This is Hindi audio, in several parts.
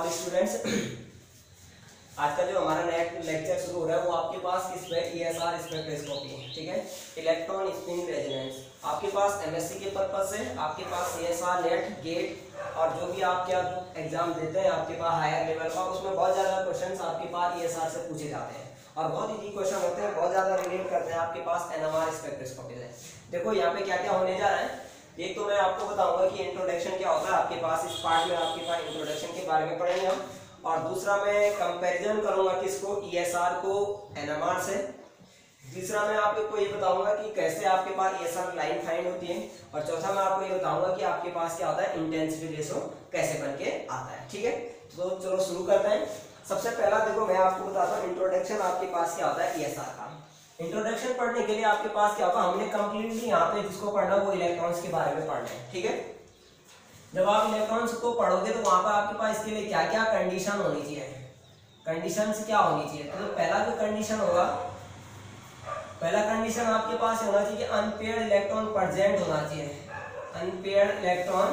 ऑल स्टूडेंट्स, आज का जो हमारा नया लेक्चर शुरू हो रहा है वो आपके पास किस पे ESR स्पेक्ट्रोस्कोपी है। ठीक है, इलेक्ट्रॉन स्पिन रेजोनेंस। आपके पास MSc के पर्पज से आपके पास CSR नेट गेट और जो भी आप क्या एग्जाम देते हैं आपके पास हायर लेवल का, उसमें बहुत ज़्यादा क्वेश्चन आपके पास ESR से पूछे जाते हैं और बहुत इजी क्वेश्चन होते हैं, बहुत ज़्यादा रिलेट करते हैं आपके पास NMR स्पेक्ट्रोस्कोपी से। देखो यहाँ पे क्या क्या होने जा रहा है। एक तो मैं आपको बताऊंगा कि इंट्रोडक्शन क्या होता है आपके पास, इस पार्ट में आपके पास इंट्रोडक्शन के बारे में पढ़ेंगे हम। और दूसरा मैं कंपैरिजन करूंगा किसको, ESR को NMR से। तीसरा मैं आपको ये बताऊंगा कि कैसे आपके पास ESR लाइन फाइंड होती है। और चौथा मैं आपको ये बताऊंगा कि आपके पास क्या होता है, इंटेंसिटी रेशो कैसे बन के आता है। ठीक है, तो चलो शुरू करते हैं। सबसे पहला देखो मैं आपको बताता हूँ इंट्रोडक्शन आपके पास क्या होता है ESR का। इंट्रोडक्शन पढ़ने के लिए आपके पास क्या होगा, हमने कंप्लीटली यहाँ पे जिसको पढ़ना वो इलेक्ट्रॉन्स के बारे में पढ़ना है। ठीक है, जब आप इलेक्ट्रॉन्स को पढ़ोगे तो वहां पर आपके पास इसके लिए क्या क्या कंडीशन होनी चाहिए, कंडीशंस क्या होनी चाहिए। तो पहला जो कंडीशन होगा, पहला कंडीशन आपके पास होना चाहिए कि अनपेयर्ड इलेक्ट्रॉन प्रेजेंट होना चाहिए। अनपेयर्ड इलेक्ट्रॉन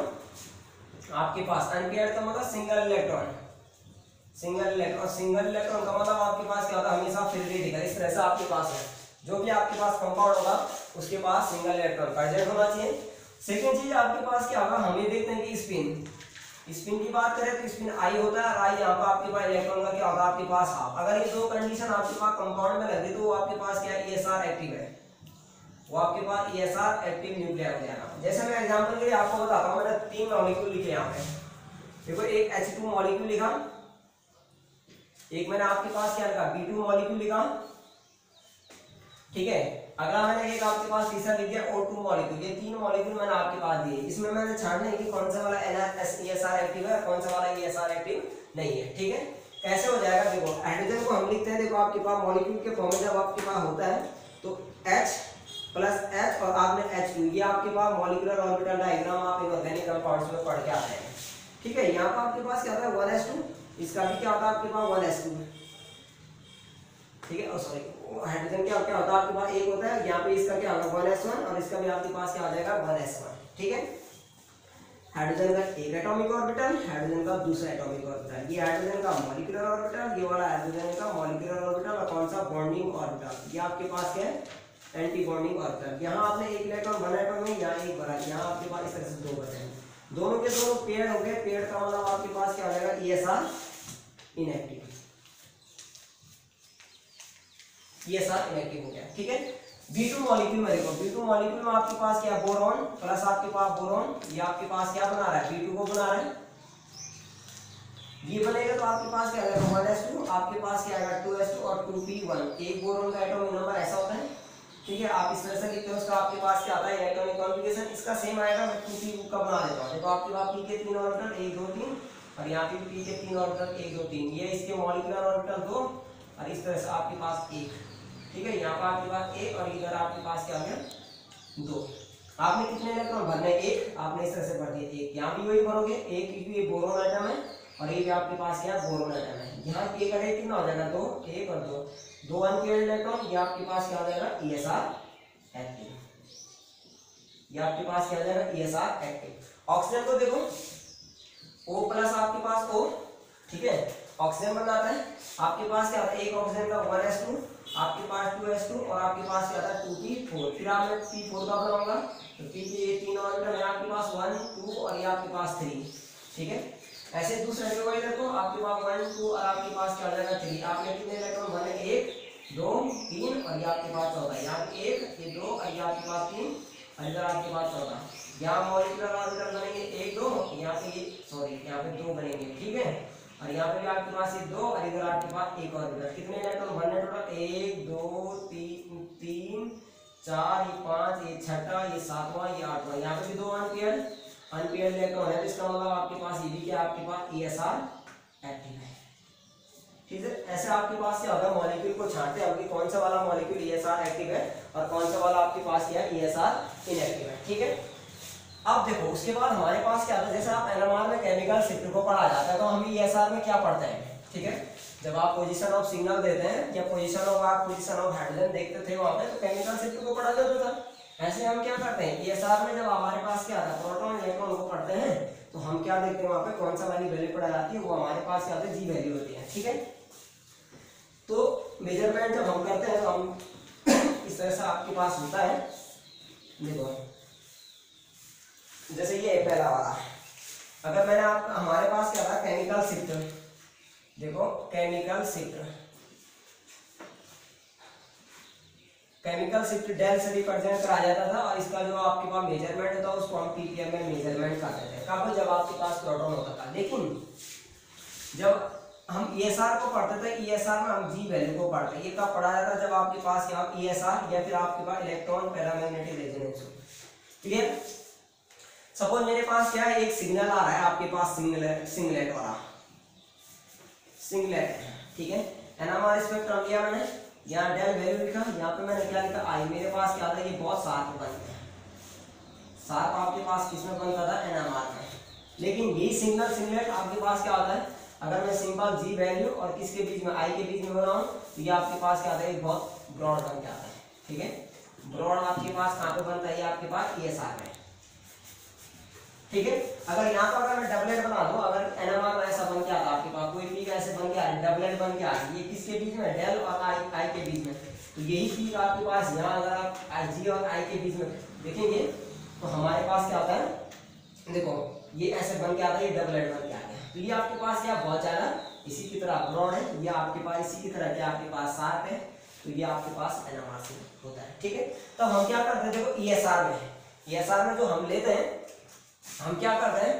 आपके पास, अनपेयर्ड का मतलब सिंगल इलेक्ट्रॉन, सिंगल इलेक्ट्रॉन का मतलब आपके पास क्या होता है, हमेशा फ्रीली दिखा। इस तरह से आपके पास है, जो भी आपके पास कंपाउंड होगा उसके पास सिंगल इलेक्ट्रॉन प्रेजेंट होना चाहिए। सेकेंड चीज आपके पास क्या होगा, हमें देखते हैं कि स्पिन की बात करें तो स्पिन आई होता है और आई यहाँ पर आपके पास इलेक्ट्रॉन का क्या होगा आपके पास हाफ। अगर ये दो कंडीशन आपके पास कंपाउंड में लगे तो वो आपके पास क्या है, ESR एक्टिव है, वो आपके पास ESR एक्टिव न्यूक्लियर हो जाएगा। जैसे मैं एग्जांपल के लिए आपको बताता हूँ, मैंने 3 मॉलिक्यूल लिखे यहाँ पे। देखो एक H2 मॉलिक्यूल लिखा, एक मैंने आपके पास क्या लिखा, B2 मॉलिक्यूल लिखा। ठीक है, अगला मैंने एक आपके पास तीसरा लिख दिया O2 मॉलिक्यूल। ये 3 मॉलिक्यूल मैंने आपके पास दिए। इसमें मैंने छांटना है कि कौन सा वाला ESR एक्टिव है, कौन सा वाला ESR एक्टिव नहीं है। ठीक है, कैसे हो जाएगा, देखो हाइड्रोजन को हम लिखते हैं, देखो आपके पास मॉलिक्यूल के फॉर्म में जब आपके पास होता है तो H प्लस H और आपने H2, ये आपके पास मॉलिक्यूलर ऑर्बिटल डायग्राम आप इनऑर्गेनिक कंपाउंड्स में पढ़ के आते हैं। ठीक है, यहाँ पर आपके पास क्या होता है 1s2, इसका भी क्या होता है आपके पास 1s2। ठीक है, सॉरी हाइड्रोजन क्या होता है आपके पास एक होता है, यहाँ पे इसका क्या होगा 1s1 और इसका भी आपके पास क्या आ जाएगा 1s1। ठीक है, हाइड्रोजन का एक एटॉमिक ऑर्बिटल, हाइड्रोजन का दूसरा एटॉमिक ऑर्बिटल, ये हाइड्रोजन का मॉलिक्यूलर ऑर्बिटल, ये वाला हाइड्रोजन का मॉलिक्यूलर ऑर्बिटल और कौन सा बॉन्डिंग ऑर्बिटल, ये आपके पास क्या है एंटी बॉन्डिंग ऑर्बिटल। यहाँ आपने एक इलेक्ट्रॉन बना एटॉम में, यहाँ एक बना, यहाँ आपके पास इस तरह से 2 बचे हैं, दोनों के दोनों पेयर हो गए। पेयर का मतलब आपके पास क्या हो जाएगा ESR इनएक्टिव, ESR इनएक्टिव हो गया। ठीक है, B2 मॉलिक्यूल में देखो, B2 मॉलिक्यूल में आपके पास क्या बोरॉन प्लस आपके पास बोरॉन, ये आपके पास क्या बना रहा है, B2 को बना रहा है। ये बनेगा तो आपके पास क्या आएगा 1s2, आपके पास क्या आएगा 2s2 और 2p1। एक बोरॉन का एटॉमिक नंबर ऐसा होता है। ठीक है, आप इस तरह से लिखते हो, उसका आपके पास क्या आता है इलेक्ट्रॉनिक कॉन्फ़िगरेशन, इसका सेम आएगा। मैं 2p का बना देता हूं, देखो आपके पास p के 3 ऑर्बिटल 1 2 3 और यहाँ पे p के 3 ऑर्बिटल 1 2 3, ये इसके मॉलिक्यूलर ऑर्बिटल 2 और इस तरह से आपके पास 1। ठीक है, यहाँ पर आपके पास 1 और इधर आपके पास क्या आ गया 2। आपने कितने इलेक्ट्रॉन भरने, 1, आपने इस तरह से भर दिए 1। यहाँ भी वही भरोगे 1, क्योंकि ये बोरोन एटम है और ये भी आपके पास क्या बोरोन एटम है। यहाँ 1 और 1 कितना हो जाएगा 2, 1 और 2 अनपेयर्ड इलेक्ट्रॉन, ये आपके पास क्या हो जाएगा ESR एक्टिव, ये आपके पास क्या हो जाएगा ESR एक्टिव। ऑक्सीजन को देखो O प्लस आपके पास O। ठीक है, ऑक्सीजन बनाता है आपके पास क्या होता है, एक ऑक्सीजन का 1s2, आपके पास 2s2 और आपके पास क्या आता है 2p4। फिर आपने p4 का बनाऊंगा तो p के ये 3 ऑर्बिटल है आपके पास 1 2 और ये आपके पास 3। ठीक है, ऐसे दूसरे जगह वही देखो, आपके पास 1 2 और आपके पास क्या हो जाएगा 3। आपने कितने इलेक्ट्रॉन भरने, 1 2 3 और ये आपके पास 14। यहाँ 1 ये 2 और ये आपके पास 3 और इधर आपके पास 14। यहाँ मॉलिक्यूलर ऑर्बिटल बनेंगे 1 2, यहाँ पे सॉरी यहाँ पे 2 बनेंगे। ठीक है, और यहाँ पे भी आपके पास ये 2 और इधर आपके पास 1 ऑर्बिटल। कितने इलेक्ट्रॉन भरने टोटल, 1 2 3 4, ये 5, ये 6वां, ये 7वां, ये 8वां। यहाँ पे भी 2 अनपेयर्ड इलेक्ट्रॉन है, तो इसका मतलब आपके पास ये भी क्या आपके पास ESR एक्टिव है। ठीक है, ऐसे आपके पास क्या होगा, मॉलिक्यूल को छांटते हैं कि कौन सा वाला मॉलिक्यूल ESR एक्टिव है और कौन सा वाला आपके पास क्या है ESR इनएक्टिव है। ठीक है, अब देखो उसके बाद हमारे पास क्या आता है, जैसे आप NMR में केमिकल शिफ्ट को पढ़ा जाता है तो हम ESR में क्या पढ़ते हैं। ठीक है, जब आप पोजीशन ऑफ सिग्नल देते हैं या पोजीशन ऑफ हाइड्रोजन देखते थे वहां पे, तो केमिकल शिफ्ट को पढ़ा जाता था। ऐसे हम क्या करते हैं ESR में, जब हमारे पास क्या आता है प्रोटॉन इलेक्ट्रॉन को पढ़ते हैं तो हम क्या देखते हैं वहां पे कौन सा वाली वैल्यू पड़ा जाती है, वो हमारे पास क्या होती है, जी वैल्यू होती है। ठीक है, तो मेजरमेंट जब हम करते हैं तो हम इस तरह से आपके पास होता है, देखो जैसे ये पहला वाला, अगर मैंने आप हमारे पास क्या था केमिकल शिफ्ट, देखो केमिकल शिफ्ट डेल से रिप्रेजेंट कराया जाता था, और इसका जो आपके पास मेजरमेंट होता है उसको हम पीपीएम में मेजरमेंट करते थे, कब जब आपके पास प्रोटॉन होता था। लेकिन जब हम ईएसआर को पढ़ते थे, ईएसआर में हम जी वैल्यू को पढ़ते, ये कब पढ़ा जाता जब आपके पास यहाँ ईएसआर या फिर आपके पास इलेक्ट्रॉन पैरामैग्नेटिक रेजोनेंस हो। क्लियर, सपोज मेरे पास क्या है, एक सिग्नल आ रहा है आपके पास, सिंगलेट वाला सिंगलेट है। ठीक है, एनएमआर स्पेक्ट्रम लिया मैंने, यहाँ डेल वैल्यू लिखा, यहाँ पे मैंने क्या लिखा आई, मेरे पास क्या था, ये बहुत शार्प बनता है, शार्प आपके पास किसमें बनता था, एनएमआर में। लेकिन ये सिंगलेट आपके पास क्या होता है, अगर मैं सिंपल जी वैल्यू और किसके बीच में, आई के बीच में बनाऊं तो ये आपके पास क्या आता है, बहुत ब्रॉड बन के आता है। ठीक है, ब्रॉड आपके पास कहाँ पे बनता है, ये आपके पास ईएसआर में। ठीक है, अगर यहाँ पर अगर मैं डबलेट बना दूं, अगर एनएमआर ऐसा बन के आता आपके पास, कोई पीक ऐसे बन के आ रही, डबलेट बन के आ रही, ये किसके बीच में, डेल और आई के बीच में, तो यही पीक आपके पास यहाँ अगर आप जी और आई के बीच में देखेंगे तो हमारे पास क्या होता है, देखो ये ऐसे बन के आता है, ये डबलेट बन के आ गया, तो ये आपके पास क्या बहुत ज्यादा इसी की तरह ब्रॉड है, ये आपके पास इसी की तरह क्या आपके पास शार्प है, तो ये आपके पास एनएमआर से होता है। ठीक है, तो हम क्या करते हैं, देखो ईएसआर में जो हम लेते हैं, हम क्या कर रहे हैं,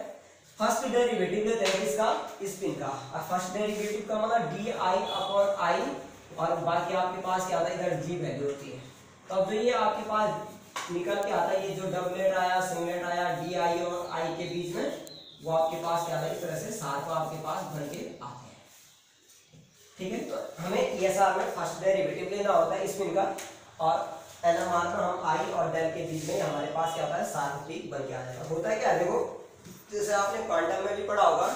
फर्स्ट डेरिवेटिव लेते हैं किसका, स्पिन का, और फर्स्ट डेरिवेटिव का मतलब डी आई अपॉन आई, और बाकी आपके पास क्या आता है, इधर जी वैल्यू होती है। तो अब जो ये आपके पास निकल के आता है, ये जो डबलेट आया सिंगलेट आया डी आई और आई के बीच में, वो आपके पास क्या आता है, इस तरह से शार्प आपके पास बन के आते हैं। ठीक है, तो हमें ईएसआर में फर्स्ट डेरिवेटिव लेना होता है स्पिन का, और एनएमआर में हम आई और डेल के बीच में हमारे पास क्या होता है, शार्प पीक बन के आ जाएगा। होता है क्या, देखो जैसे आपने क्वांटम में भी पढ़ा होगा,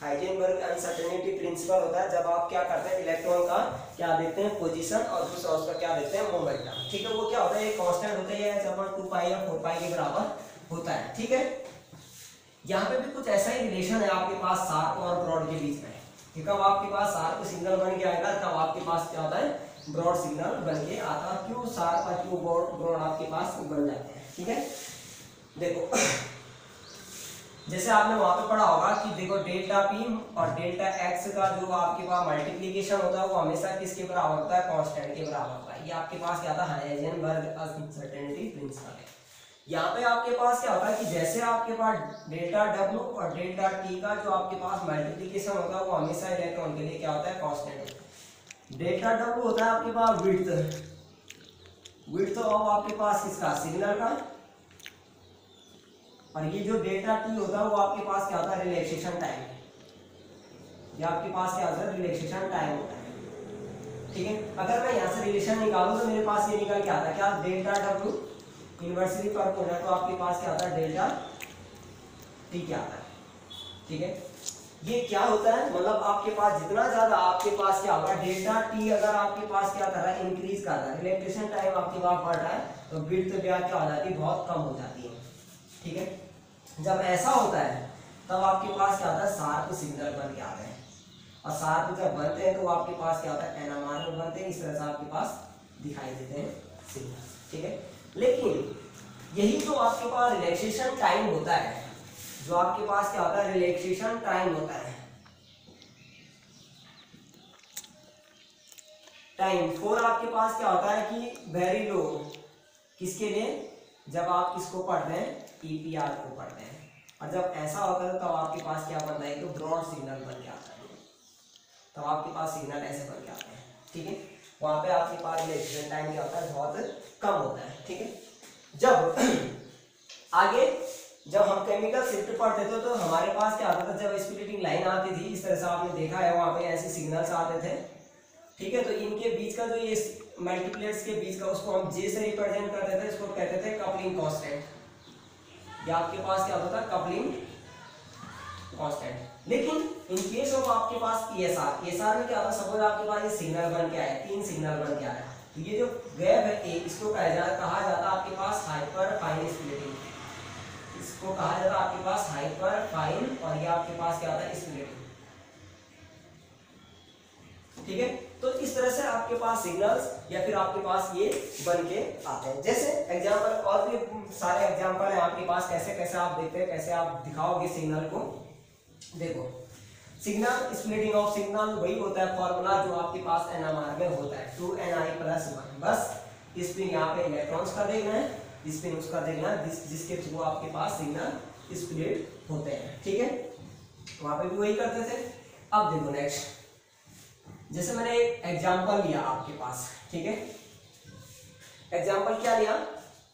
हाइजेनबर्ग अनसर्टेनिटी प्रिंसिपल होता है, जब आप क्या करते हैं, इलेक्ट्रॉन का क्या देते हैं, पोजीशन, और दूसरा उसका क्या देते हैं, मोमेंटम। ठीक है, वो क्या होता है, एक कांस्टेंट होता है, ये 2 पाई या 4 पाई के बराबर होता है। ठीक है, यहाँ पे भी कुछ ऐसा ही रिलेशन है आपके पास शार्प और ब्रॉड के बीच में। कब आपके पास शार्प सिग्नल बन के आएगा, तब आपके पास क्या होता है, ब्रॉड सिग्नल बन के आता है। क्यों शार्प और क्यों ब्रॉड आपके पास बन जाते हैं। ठीक है, देखो जैसे आपने वहां पे पढ़ा होगा कि देखो डेल्टा पी और डेल्टा एक्स का जो आपके पास मल्टीप्लिकेशन होता है वो हमेशा किसके बराबर होता है, कांस्टेंट के बराबर होता है। ये आपके पास क्या था, हाइजेनबर्ग अनसर्टेनिटी प्रिंसिपल है। यहाँ पे आपके पास क्या होता है कि जैसे आपके पास डेल्टा डब्ल्यू और डेल्टा टी का जो आपके पास मल्टीप्लिकेशन होता है वो हमेशा इलेक्ट्रॉन के लिए क्या होता है, कांस्टेंट होता है। डेल्टा डब्ल्यू होता है आपके पास विड्थ ऑफ आपके पास किसका, सिग्नल का, और ये जो डेल्टा टी होता है वो आपके पास क्या होता है, रिलैक्सेशन टाइम। ये आपके पास क्या होता है, रिलैक्सेशन टाइम होता है। ठीक है, अगर मैं यहाँ से रिलेशन निकालूं तो मेरे पास ये निकल के आता है क्या, डेल्टा डब्ल्यू इन्वर्सली परपेंडिकुलर, तो आपके पास क्या आता है, डेल्टा टी क्या आता है। ठीक है, ये क्या होता है, मतलब आपके पास जितना ज्यादा आपके पास क्या होगा, डेल्टा टी अगर आपके पास क्या कर रहा है, इंक्रीज कर रहा है, रिलैक्सेशन टाइम आपके पास बढ़ रहा है, तो विड्थ क्या हो जाती है, बहुत कम हो जाती है। ठीक है, जब ऐसा होता है तब आपके पास क्या होता है, शार्प सिग्नल बन के आते हैं, और शार्प जब बनते हैं तो आपके पास क्या होता है, एनएमआर में बनते हैं, इस तरह से आपके पास दिखाई देते हैं सिग्नल। ठीक है, लेकिन यही जो आपके पास रिलैक्सेशन टाइम होता है, जो आपके पास क्या होता है, रिलैक्सेशन टाइम होता है, टाइम 4 आपके पास क्या होता है कि वेरी लो, किसके लिए, जब आप किसको पढ़ते हैं, ईपीआर को पढ़ते हैं, और जब ऐसा होता है तब आपके पास क्या बनता है, तो ब्रॉड सिग्नल बन के आता है, तब आपके पास सिग्नल ऐसे बन के आते हैं। ठीक है, वहां पे आपके पास रिलैक्सेशन टाइम क्या होता है, बहुत कम होता है। ठीक है, जब आगे जब हम केमिकल शिफ्ट पढ़ते थे तो हमारे पास क्या आता था, जब स्प्लिटिंग लाइन आती थी, इस तरह से आपने देखा है वहां पे ऐसे सिग्नल्स आते थे। ठीक है, तो इनके बीच का जो ये मल्टीप्लेट्स के बीच का, उसको हम जे से रिप्रेजेंट करते थे, इसको कहते थे कपलिंग कांस्टेंट। ये आपके पास क्या होता था, कपलिंग कांस्टेंट। लेकिन इन केस ऑफ आपके पास ईएसआर में क्या होता है, सपोज आपके पास ये सिग्नल बन के आए, 3 सिग्नल बन के आए, तो ये जो गैप है इसको कहा जाता है आपके पास हाइपर फाइन स्प्लिटिंग। इसको कहा जाता है आपके पास हाइपर फाइन, और ये आपके पास क्या होता है स्प्लिटिंग। ठीक है, तो इस तरह से आपके पास सिग्नल्स या फिर आपके पास ये बन के आते हैं। जैसे एग्जांपल और भी सारे एग्जांपल हैं आपके पास, कैसे कैसे आप देखते हैं, कैसे आप दिखाओगे सिग्नल को। देखो सिग्नल स्प्लिटिंग ऑफ सिग्नल वही होता है फॉर्मूला जो आपके पास एनएमआर में होता है 2ni+1। बस स्पिन यहाँ पे इलेक्ट्रॉन्स का देखना है, स्पिन उसका देखना है जिसके थ्रू आपके पास सिग्नल स्प्लिट होते हैं। ठीक है, वहां पे भी वही करते थे। अब देखो नेक्स्ट, जैसे मैंने एक एग्जांपल लिया आपके पास। ठीक है, एग्जांपल क्या लिया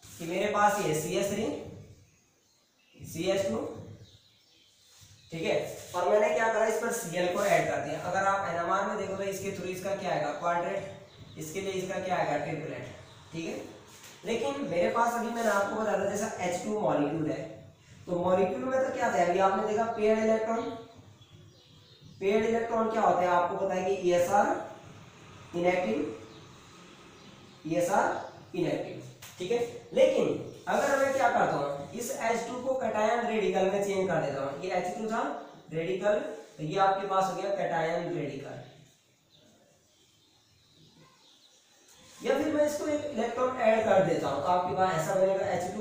कि मेरे पास ये CH3 CH2, ठीक है, और मैंने क्या करा इस पर Cl को ऐड कर दिया। अगर आप एनएमआर में देखो तो इसके थ्रू इसका क्या आएगा क्वाड्रेट, इसके लिए इसका क्या आएगा ट्रिपलेट। ठीक है, लेकिन मेरे पास अभी मैंने आपको बताया था जैसा H2 मॉलिक्यूल है, तो मॉलिक्यूल में तो क्या था अभी आपने देखा पेयर्ड इलेक्ट्रॉन। पेयर्ड इलेक्ट्रॉन क्या होते हैं आपको पता है कि ESR इनएक्टिव, ESR इनएक्टिव। ठीक है, लेकिन अगर मैं क्या करता हूँ इस H2 को कैटायन रेडिकल में चेंज कर देता हूँ, ये H2 था रेडिकल, तो ये आपके पास हो गया कैटायन रेडिकल, या फिर मैं इसको एक इलेक्ट्रॉन ऐड कर देता हूँ तो आपके पास ऐसा बनेगा H2,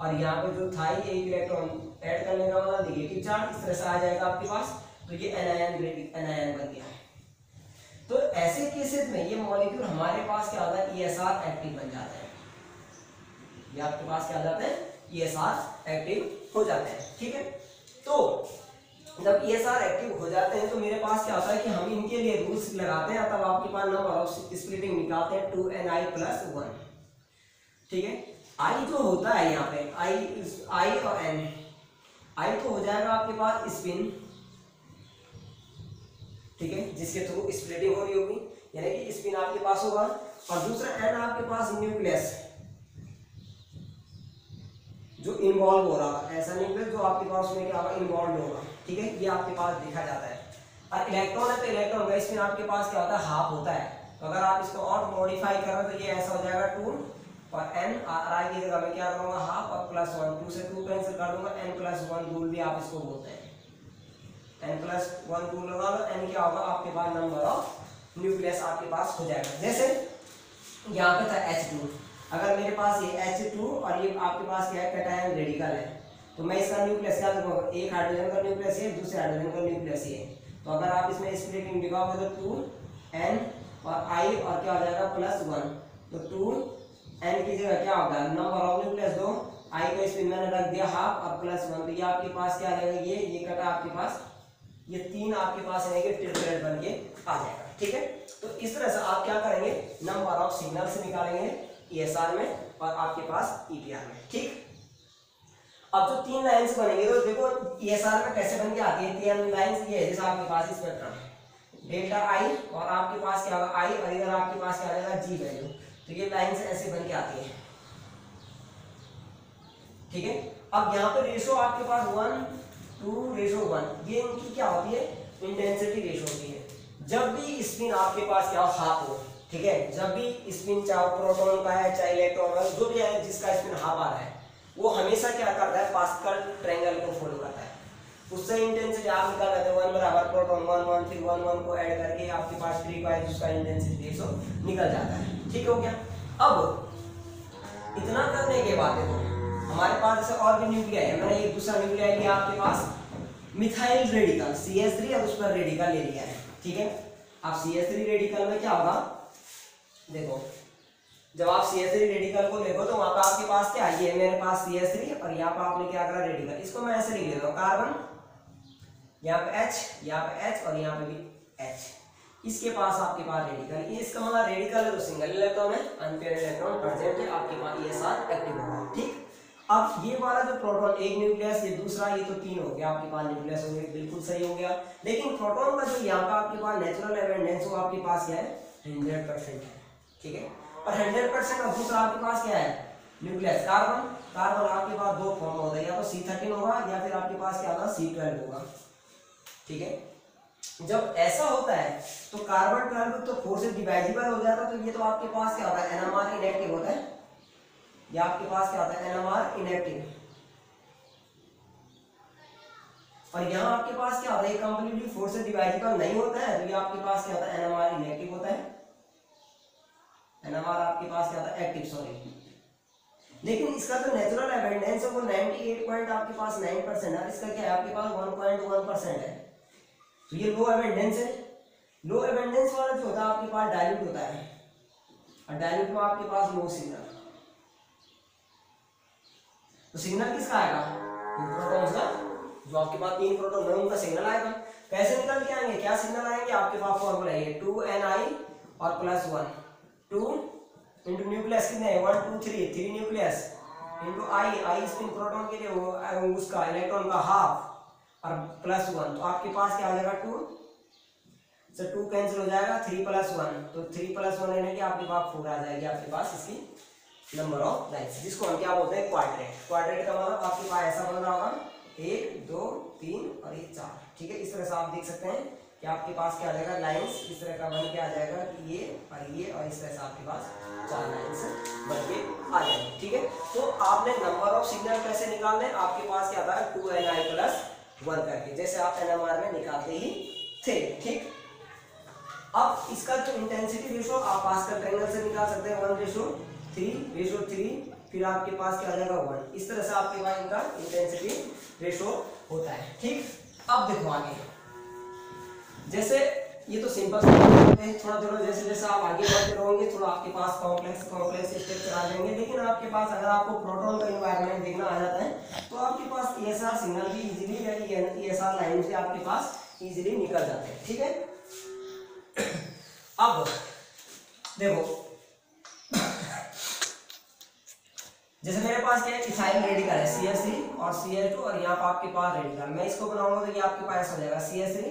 और यहाँ पे जो था ये एक इलेक्ट्रॉन ऐड करने का मतलब नेगेटिव चार्ज इस तरह से आ जाएगा आपके पास, तो ये एनायन बन गया है। तो ऐसे केसेस में ये मॉलिक्यूल हमारे पास क्या होता है ESR एक्टिव बन जाते हैं, ये आपके पास क्या हो जाते हैं ESR एक्टिव हो जाते हैं। ठीक है, तो जब ESR एक्टिव हो जाते हैं तो मेरे पास क्या होता है कि हम इनके लिए रूल्स लगाते हैं, तब आपके पास नंबर ऑफ स्प्लिटिंग निकालते हैं 2ni+1। ठीक है, I जो होता है यहाँ पे I और N, I तो हो जाएगा आपके पास स्पिन, ठीक है, जिसके थ्रू स्प्लिटिंग हो रही होगी, यानी कि स्पिन आपके पास होगा, और दूसरा N आपके पास न्यूक्लियस जो इन्वॉल्व हो रहा है, ऐसा न्यूक्लियस जो आपके पास उसमें क्या होगा इन्वॉल्व होगा। ठीक है, ये आपके पास देखा जाता है। और इलेक्ट्रॉन है तो इलेक्ट्रॉन का स्पिन आपके पास क्या होता है हाफ होता है, तो अगर आप इसको और मॉडिफाई करें तो ये ऐसा हो जाएगा 2, और n r की जगह मैं क्या करूंगा हाफ और +1, 2 से 2 कैंसिल कर दूंगा, n+1 रूल भी आप इसको बोलते हैं, n+1 रूल लगा लो, n क्या होगा आपके पास नंबर ऑफ न्यूक्लियस आपके पास हो जाएगा। जैसे यहाँ पे था H2, अगर मेरे पास ये H2 और ये आपके पास क्या है कैटायन रेडिकल है, तो मैं इसका न्यूक्लियस क्या दूंगा, एक हाइड्रोजन का न्यूक्लियस है, दूसरे हाइड्रोजन का न्यूक्लियस है, तो अगर आप इसमें स्प्लिटिंग दिखाओगे तो 2n और I और क्या हो जाएगा +1, तो 2n की जगह क्या होगा नंबर ऑफ न्यूक्लियस 2, I को स्पिन मैंने रख दिया हाफ और +1, तो ये आपके पास क्या आ जाएगा ये कटा आपके पास ये 3 आपके पास ट्रिपलेट बन के आ जाएगा। ठीक है, तो इस तरह से आप क्या करेंगे नंबर ऑफ सिग्नल्स निकालेंगे ESR में और आपके पास EPR में। ठीक, अब जो 3 लाइंस बनेंगे तो देखो ESR में कैसे बन के आती है 3 लाइंस, ये है जैसे आपके पास स्पेक्ट्रम डेल्टा I और आपके पास क्या होगा I और इधर आपके पास क्या आ जाएगा G वैल्यू, तो ये लाइंस ऐसे बन के आती है। ठीक है, अब यहाँ पे रेशो आपके पास 1:1, ये इनकी क्या होती है इंटेंसिटी रेशो होती है। जब भी स्पिन आपके पास क्या हाफ हो, ठीक है, जब भी स्पिन चाहे प्रोटॉन का है चाहे इलेक्ट्रॉन का, जो भी है जिसका स्पिन हाफ आ रहा है वो हमेशा क्या करता है पास्कल ट्रायंगल को फॉलो करता है, उससे इंटेंसिटी आप निकाल लेते हैं 1 बराबर प्रोटॉन 1 1 फिर 1 1 को ऐड करके आपके पास 3 का उसका इंटेंसिटी रेशो निकल जाता है। ठीक हो गया। अब इतना करने के बाद देखो हमारे पास जैसे और भी न्यूक्लियाई है, मैंने एक दूसरा न्यूक्लियाई लिया आपके पास मिथाइल रेडिकल CH3 और उस पर रेडिकल ले लिया है। ठीक है, अब CH3 रेडिकल में क्या होगा, देखो जब आप CH3 रेडिकल को देखो तो वहां पे आपके पास क्या है, ये मेरे पास CH3 और यहाँ पे आपने क्या करा रेडिकल, इसको मैं ऐसे लिख लेता हूँ कार्बन, यहाँ पे H, यहाँ पे H और यहाँ पे भी H, इसके पास आपके पास रेडिकल, ये इसका मतलब रेडिकल है तो सिंगल इलेक्ट्रॉन है, अनपेयर्ड इलेक्ट्रॉन प्रेजेंट है आपके पास ESR एक्टिव होगा। ठीक, अब ये वाला जो प्रोटॉन एक न्यूक्लियस, ये दूसरा, ये तो 3 हो गया आपके पास न्यूक्लियस हो गए, बिल्कुल सही हो गया। लेकिन प्रोटॉन का जो यहाँ पे आपके पास नेचुरल एबंडेंस वो आपके पास क्या है 100% है। ठीक है, और 100% का दूसरा आपके पास क्या है न्यूक्लियस कार्बन, कार्बन आपके पास 2 फॉर्म होता है, या तो C13 होगा या फिर आपके पास क्या होगा C12 होगा। ठीक है, जब ऐसा होता है तो कार्बन 12 तो 4 से डिवाइजिबल हो जाता है, तो ये तो आपके पास क्या होता है NMR इनएक्टिव होता है, या आपके पास क्या होता है NMR इनएक्टिव, और यहाँ आपके पास क्या होता है, कंप्लीटली 4 से डिवाइजिबल नहीं होता है, तो ये आपके पास क्या होता है, NMR इनएक्टिव होता है। NMR आपके पास क्या होता है, एक्टिव, सॉरी। लेकिन इसका जो नेचुरल एविडेंस है वो 98 पॉइंट आपके पास 9% है, इसका क्या है आपके पास 1.1% है। तो ये लो एविडेंस है। लो एविडेंस वाला जो होता है आपके पास डाइल्यूट होता है, और डाइल्यूट में आपके पास लो सिग्नल। तो सिग्नल किसका आएगा, प्रोटॉन्स का, जो आपके पास 3 प्रोटॉन है उनका सिग्नल आएगा। कैसे निकल के आएंगे, क्या सिग्नल आएंगे, आपके पास फॉर्मूला है 2Ni और +1, 2 इंटू न्यूक्लियस कितने हैं, 1 2 3 न्यूक्लियस इंटू आई स्पिन प्रोटॉन के लिए उसका इलेक्ट्रॉन का हाफ और +1, तो आपके पास क्या आ जाएगा 2 से 2 कैंसिल हो जाएगा, 3 + 1, तो 3 + 1 लेने की आपके पास 4 आ जाएगी आपके पास इसकी नंबर ऑफ लाइन्स, जिसको हम क्या बोलते हैं, क्वाड्रेंट। क्वाड्रेंट का मतलब आपके पास ऐसा बन रहा होगा 1 2 3 और ये 4, ठीक है। इस तरह से आप देख सकते हैं कि आपके पास क्या आ जाएगा, लाइंस इस तरह का बन के आ जाएगा कि ये और इस तरह से आपके पास 4 लाइंस बन के आ जाएंगे, ठीक है। तो आपने नंबर ऑफ सिग्नल कैसे निकालने, आपके पास क्या था 2Ni + 1 करके, जैसे आप NMR में निकालते ही थे, ठीक। अब इसका जो इंटेंसिटी रेशो आप पास्कल ट्रायंगल से निकाल सकते हैं, 1:3, फिर आपके पास क्या आ जाएगा 1, इस तरह से आपके पास इनका इंटेंसिटी रेशो होता है, ठीक। अब देखो आगे, जैसे ये तो सिंपल है, थोड़ा जैसे जैसे आप आगे बढ़ते रहोगे थोड़ा आपके पास कॉम्प्लेक्स स्ट्रक्चर आ जाएंगे। लेकिन आपके पास अगर आपको प्रोटॉन का एनवायरनमेंट देखना आ जाता है तो आपके पास ESR सिग्नल भी इजीली या ESR लाइन से आपके पास इजीली निकल जाते हैं, ठीक है। अब देखो, जैसे मेरे पास क्या है, इथाइल रेडिकल है CH3 और CH2 और यहाँ पे आपके पास रेडिकल, मैं इसको बनाऊंगा तो ये आपके पास हो जाएगा CH3,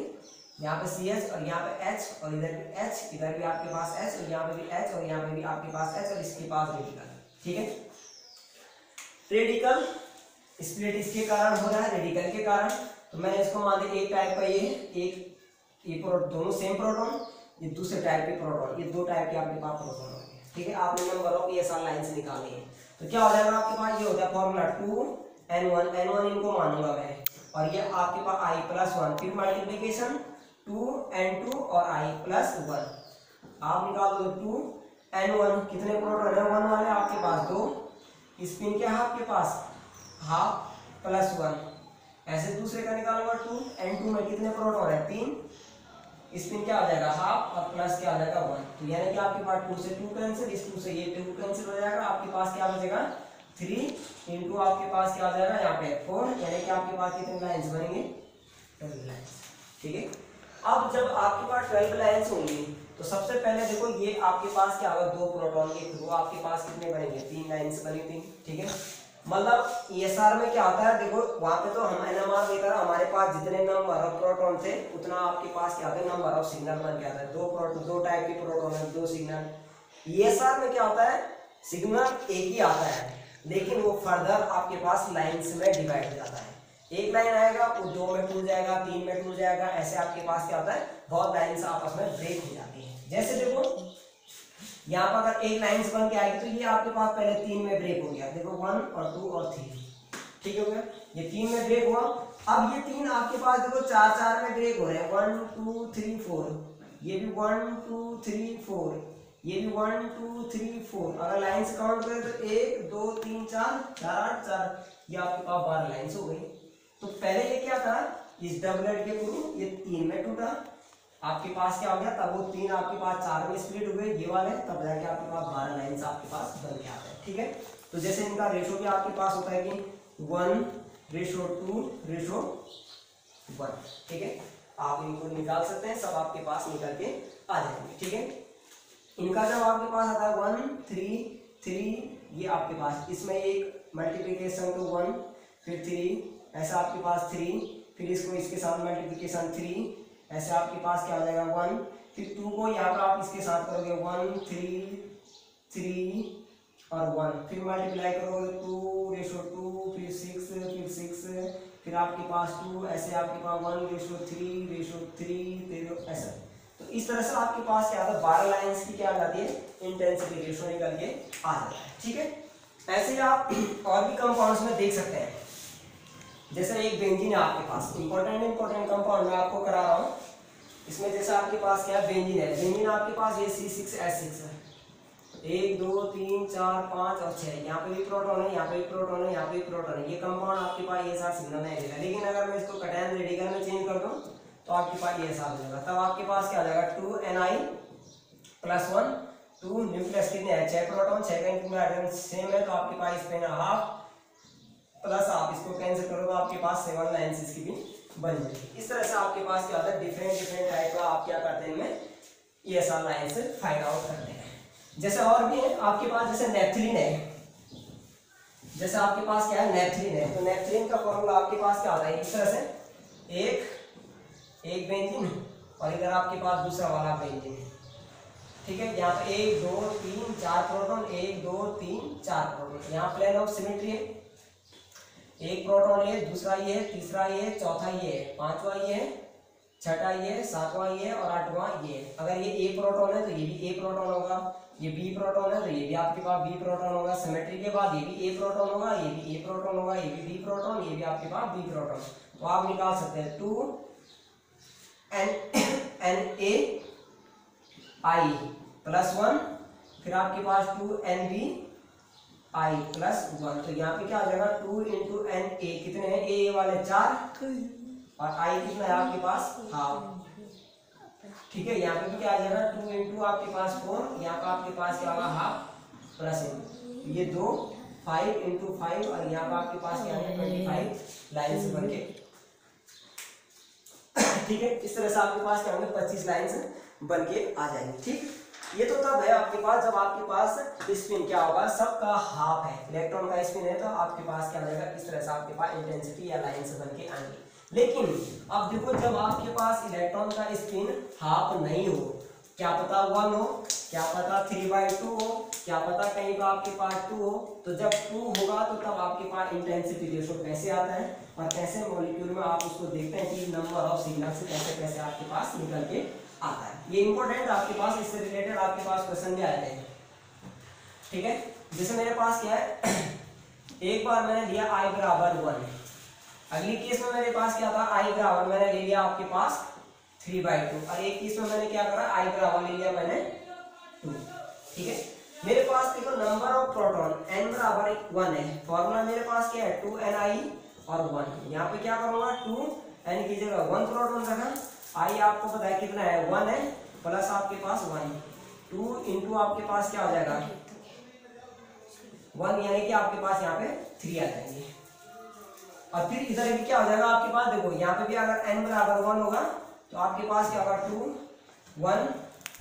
यहाँ पे CH और यहाँ पे H और इधर भी H, इधर भी आपके पास H और यहाँ पे भी H और यहाँ पे भी आपके पास H और इसके पास रेडिकल, ठीक है। रेडिकल स्प्लिट इसके कारण हो रहा है, रेडिकल के कारण, तो मैंने इसको मान लिया एक टाइप का ये है, एक दोनों सेम प्रोटॉन, ये दूसरे टाइप के प्रोटॉन, ये 2 टाइप के आपके पास प्रोटॉन होंगे, ठीक है। आपने नंबर ऑफ ESR लाइंस निकालनी है, तो क्या हो जाएगा आपके पास, ये होता है फॉर्मूला 2N1 इनको मानूंगा मैं, और ये आपके पास I + 1, फिर मल्टीप्लीकेशन 2N2 और I+1, आप निकाल दो 2N1 कितने प्रोटॉन है, 1 वाले आपके पास 2, स्पिन क्या है आपके पास हाफ +1, ऐसे दूसरे का निकालूंगा 2N2 में कितने प्रोटॉन है 3, स्पिन क्या आ जाएगा हाफ और प्लस क्या आ जाएगा 1, तो यानी कि आपके पास 2 से 2 कैंसिल, इस 2 से ये 2 कैंसिल हो जाएगा, आपके पास क्या बचेगा 3 इंटू आपके पास क्या आ जाएगा यहाँ पे 4, यानी कि आपके पास कितने लाइंस बनेंगे 12 लाइंस, ठीक है। अब जब आपके पास 12 लाइंस होंगी तो सबसे पहले देखो ये आपके पास क्या होगा, 2 प्रोटॉन के थ्रू आपके पास कितने बनेंगे 3 लाइंस बनी थी, ठीक है। मतलब ESR में क्या होता है, देखो वहां पे तो हम NMR लेकर हमारे पास जितने नंबर ऑफ प्रोटॉन थे उतना आपके पास क्या होता है नंबर ऑफ सिग्नल बन के आता है, 2 प्रोटॉन 2 टाइप के प्रोटॉन है 2 सिग्नल। ESR में क्या होता है, सिग्नल एक ही आता है लेकिन वो फर्दर आपके पास लाइंस में डिवाइड हो जाता है, एक लाइन आएगा वो 2 में टूट जाएगा, 3 में टूट जाएगा, ऐसे आपके पास क्या होता है बहुत लाइंस आपस में ब्रेक हो जाती है। जैसे देखो यहाँ पर अगर एक लाइन बन के आएगी तो ये आपके पास पहले 3 में ब्रेक हो गया, देखो 1 और 2 और 3, ठीक हो गया, ये 3 में ब्रेक हुआ। अब ये 3 आपके पास देखो 4 में ब्रेक हो रहे हैं, 1 2 3 4, ये भी 1 2 3 4, ये भी 1 2 3 4, अगर लाइंस काउंट करें तो 1 2 3 4 8 4, ये आपके पास 12 लाइंस हो गई। तो पहले ये क्या था, इस डबलेट के थ्रू ये 3 में टूटा, आपके पास क्या हो गया, तब वो 3 आपके पास 4 में स्प्लिट हुए ये वाले, तब जाके आपके पास 12 लाइंस आपके पास बन के आते हैं, ठीक है। तो जैसे इनका रेशो भी आपके पास होता है कि 1:2:1, ठीक है। आप इनको निकाल सकते हैं, सब आपके पास निकल के आ जाएंगे, ठीक है। इनका जब आपके पास आता है 1 3 3, ये आपके पास इसमें एक मल्टीप्लीकेशन तो 1 फिर 3, ऐसा आपके पास 3, फिर इसको इसके साथ मल्टीप्लीकेशन 3, ऐसे आपके पास क्या हो जाएगा 1, फिर 2 को यहाँ पर आप इसके साथ करोगे 1 3 3 और 1, फिर मल्टीप्लाई करोगे 2:2, फिर 6, फिर आपके पास 2, ऐसे आपके पास 1:3 ऐसा। तो इस तरह से आपके पास क्या होता है 12 लाइंस की क्या आ जाती है इंटेंसिटी रेशो निकल के आ जाता है, ठीक है। ऐसे आप और भी कंपाउंड्स में देख सकते हैं। जैसे एक बेंजीन है आपके पास, इंपॉर्टेंट कंपाउंड मैं आपको करा रहा हूँ। इसमें जैसे आपके पास क्या है, बेंजीन है। बेंजीन आपके पास ये C6H6 है, 1 2 3 4 5 और 6, यहाँ पे भी प्रोटॉन है, यहाँ पे भी प्रोटॉन है, यहाँ पे भी प्रोटॉन है। ये कंपाउंड आपके पास ये साथ सिग्नल नहीं देगा, लेकिन अगर मैं इसको कैटायन रेडिकल में चेंज कर दूं तो आपके पास ये साथ हो जाएगा। तब आपके पास क्या आ जाएगा, 2Ni+1, 2 न्यूक्लियस कितने हैं, 6 प्रोटॉन, 6 का इंटू हाइड्रोजन सेम है, तो आपके पास इस पे हाफ प्लस आप इसको कैंसिल करो तो आपके पास 7 लाइंस इसकी भी बन जाएगी। इस तरह से आपके पास क्या होता है, डिफरेंट टाइप का आप क्या करते हैं इनमें ESR लाइंस फाइंड आउट करते हैं। जैसे और भी है आपके पास, जैसे नेफ्थलीन है, जैसे आपके पास क्या है, नेफ्थलीन है, तो नेफ्थलीन का फॉर्मूला आपके पास क्या होता है, इस तरह से एक बेंजीन और इधर आपके पास दूसरा वाला बेंजीन, ठीक है। यहाँ पे 1 2 3 4 प्रोटॉन, 1 2 3 4 प्रोटॉन। यहाँ प्लेन ऑफ सिमेट्री है, एक प्रोटॉन ये, दूसरा ये, तीसरा ये, चौथा ये, पांचवा ये, छठा ये, सातवां ये और आठवां ये। अगर ये A प्रोटॉन है तो ये भी A प्रोटॉन होगा, ये B प्रोटॉन है तो ये भी आपके पास B प्रोटॉन होगा। सिमेट्री के बाद ये भी A प्रोटॉन होगा, ये भी A प्रोटॉन होगा, ये भी B प्रोटॉन, ये भी आपके पास B प्रोटॉन। तो आप निकाल सकते हैं 2NaI+1, फिर आपके पास 2NbI+1। तो यहाँ पे क्या आ जाएगा, 2 × Na, कितने हैं, A वाले 4 और I कितना है आपके पास, हाफ, ठीक है। यहाँ पे भी क्या आ जाएगा, 2 × आपके पास 4, यहाँ पे आपके पास क्या होगा, हाफ प्लस ये 2, 5 × 5 और यहाँ पे आपके पास क्या है, 25 लाइन्स बन के, ठीक है। इस तरह से आपके पास क्या होंगे, 25 लाइन्स बन के आ जाएंगे, ठीक। ये तो तब है आपके पास जब आपके पास स्पिन क्या होगा, सबका हाफ है, इलेक्ट्रॉन का स्पिन है, तो आपके पास क्या रहेगा, इस तरह से आपके पास इंटेंसिटी या लाइन्स बन के आएंगे। लेकिन अब देखो, जब आपके पास इलेक्ट्रॉन का स्पिन हाफ नहीं हो, क्या पता 1 हो, क्या पता 3/2 हो, क्या पता कहीं का आपके पास 2 हो, तो जब 2 होगा तो तब आपके पास इंटेंसिटी रेशो कैसे आता है और कैसे मॉलिक्यूल में आप उसको देखते हैं कि नंबर ऑफ सिग्नल से कैसे कैसे आपके पास निकल के आता है। ये इंपॉर्टेंट आपके पास, इससे रिलेटेड आपके पास क्वेश्चन भी आते हैं, ठीक है। जैसे मेरे पास क्या है, एक बार मैंने लिया I=1, अगली केस में मेरे पास क्या था, I= मैंने ले लिया आपके पास 3/2 और एक केस में मैंने क्या करा, I= ले लिया मैंने 2, ठीक है। मेरे पास देखो नंबर ऑफ प्रोटॉन n=1 है, फॉर्मूला मेरे पास क्या है, 2Ni और 1। यहाँ पे क्या करूंगा, 2N की जगह 1 प्रोटॉन रखा, I आपको पता है कितना है, 1 है, प्लस आपके पास 1, 2 × आपके पास क्या हो जाएगा 1, यानी कि आपके पास यहाँ पे 3 आ जाएंगे। और फिर इधर भी क्या हो जाएगा आपके पास, देखो यहाँ पे भी अगर n=1 होगा तो आपके पास क्या होगा, 2 1,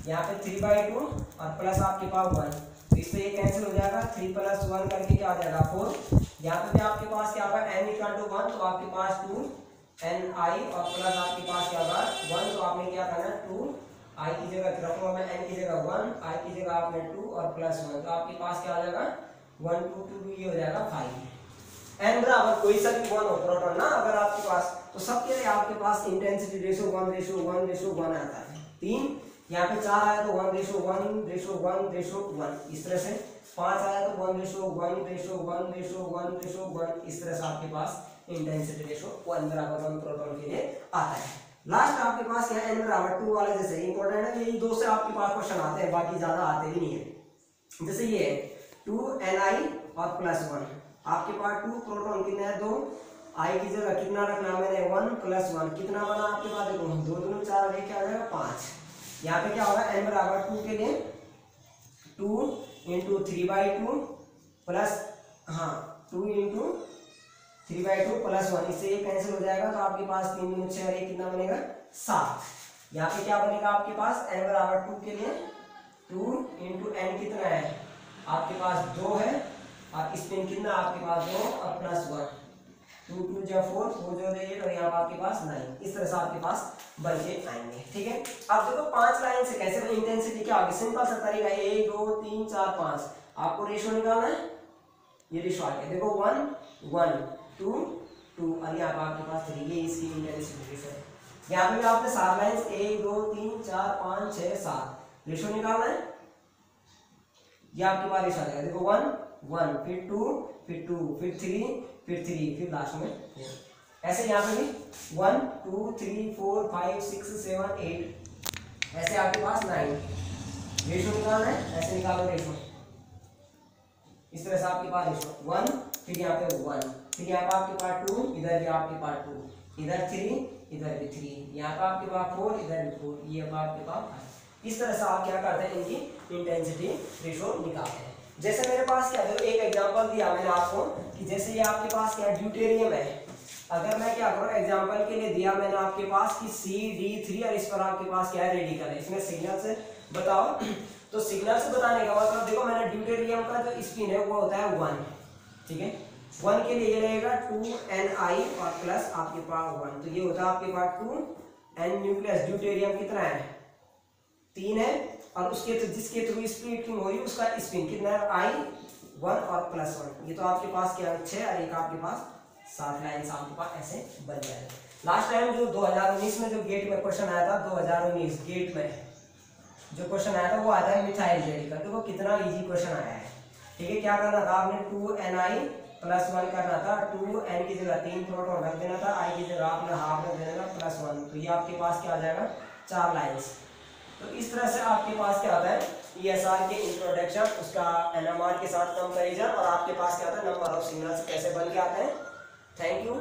यहाँ पे 3/2 और प्लस आपके पास 1, तो इससे ये कैंसिल हो जाएगा, 3 + 1 करके क्या हो जाएगा 4। यहाँ पे भी आपके पास क्या होगा, n = 1 तो आपके पास 2Ni और प्लस आपके पास क्या होगा 1, तो आपने क्या करना, 2I की जगह रखूंगा मैं, n की जगह 1, I की जगह आपने 2 और प्लस 1, तो आपके पास क्या आ जाएगा 1 2 2 ये हो जाएगा 5। n= कोई सा भी 1 हो प्रोटॉन ना अगर आपके पास, तो सबके लिए आपके पास इंटेंसिटी रेशो 1:1:1 आता है। 3 यहाँ पे 4 आया तो 1:1:1:1, इस तरह से 5 आया तो 1:1:1:1:1, इस तरह से आपके पास इंटेंसिटी रेशो 1:1 प्रोटॉन के लिए आता है। लास्ट आपके पास क्या है, n=2 वाले जैसे इंपॉर्टेंट है, यही 2 से आपके पास क्वेश्चन आते हैं, बाकी ज्यादा आते भी नहीं है। जैसे ये है 2Ni और +1, आपके पास 2 प्रोटॉन कितने हैं, 2, I की जगह कितना रखना मैंने, 1 + 1, कितना बना आपके पास, देखो 2 2 4 क्या आ जाएगा 5। यहाँ पे क्या होगा, n=2 के लिए 2 × 3/2 प्लस 2 × 3/2 + 1, इससे ये कैंसिल हो जाएगा, तो आपके पास 3 × 6 कितना बनेगा 7। यहाँ पे क्या बनेगा आपके पास, n=2 के लिए 2 × n कितना है आपके पास 2 है और स्पिन कितना आपके पास 2 और प्लस 1, 2 2 × 4 4 × 8 और यहाँ आपके पास 9, इस तरह से आपके पास बन के आएंगे, ठीक है। अब देखो 5 लाइन से कैसे इंटेंसिटी क्या होगी, सिंपल सा तरीका, 1 2 3 4 5, आपको रेशो निकालना है, ये रेशो आ गया, देखो 1 1 2 2 और यहाँ पे आपके पास 3, ये इसकी इंटेंसिटी रेशो है। यहाँ पे भी आपने 7 लाइन 1 2 3 4 5 6 7 रेशो निकालना है, ये आपके पास रेशो आ जाएगा, देखो 1 1 फिर 2 फिर 2 फिर 3 फिर 3 फिर लास्ट में 4, ऐसे यहाँ पे भी 1 2 3 4 5 6 7 8, ऐसे आपके पास 9। रेशो निकालना है, ऐसे निकालो रेशो, इस तरह से आपके पास रेशो 1, फिर यहाँ पे 1, फिर यहाँ पे आपके पास 2, इधर भी आपके पास 2, इधर 3, इधर भी 3, यहाँ पे आपके पास 4, इधर भी 4, ये आपके पास 5। इस तरह से आप क्या करते हैं, इनकी इंटेंसिटी रेशो निकालते हैं। जैसे मेरे पास क्या है, एक एग्जांपल दिया मैंने आपको कि जैसे ये आपके पास क्या ड्यूटेरियम है, अगर मैं क्या करूँ एग्जांपल के लिए दिया मैंने आपके पास कि CD3 और इस पर आपके पास क्या है रेडिकल है, इसमें सिग्नल से बताओ। तो सिग्नल से बताने का मतलब देखो मैंने ड्यूटेरियम का जो स्पिन है वो होता है 1, ठीक है। 1 के लिए ये रहेगा 2Ni और प्लस आपके पास 1, तो ये होता है आपके पास 2N न्यूक्लियस। ड्यूटेरियम कितना है, 3 है, और उसके तो जिसके थ्रू स्प्लिटिंग हो रही है उसका स्पिन कितना है I1 और प्लस 1, ये तो आपके पास क्या है 6 और एक आपके पास 7 लाइन्स आपके पास ऐसे बन जाएगा। लास्ट टाइम जो 2019 में जो गेट में क्वेश्चन आया था, 2019 गेट में जो क्वेश्चन आया था वो आता है मिथाइल रेडिकल, देखो कितना इजी क्वेश्चन आया है, ठीक है। क्या करना था आपने 2Ni प्लस 1 करना था, 2N की जगह 3 प्रोटॉन रख देना था, I की जगह आपने हाफ रख देना था प्लस 1, तो ये आपके पास क्या आ जाएगा 4 लाइन्स। तो इस तरह से आपके पास क्या आता है ESR के इंट्रोडक्शन, उसका NMR के साथ कंपैरिजन, और आपके पास क्या आता है नंबर ऑफ सिग्नल्स कैसे बन के आते हैं। Thank you.